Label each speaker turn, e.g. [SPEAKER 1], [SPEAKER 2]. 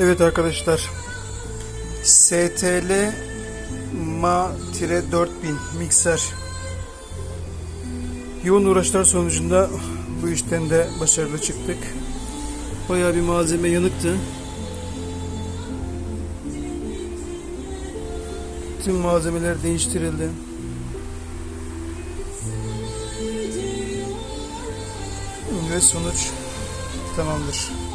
[SPEAKER 1] Evet arkadaşlar, STL MA-4000 mikser yoğun uğraşlar sonucunda bu işten de başarılı çıktık. Bayağı bir malzeme yanıktı. Tüm malzemeler değiştirildi. Ve sonuç tamamdır.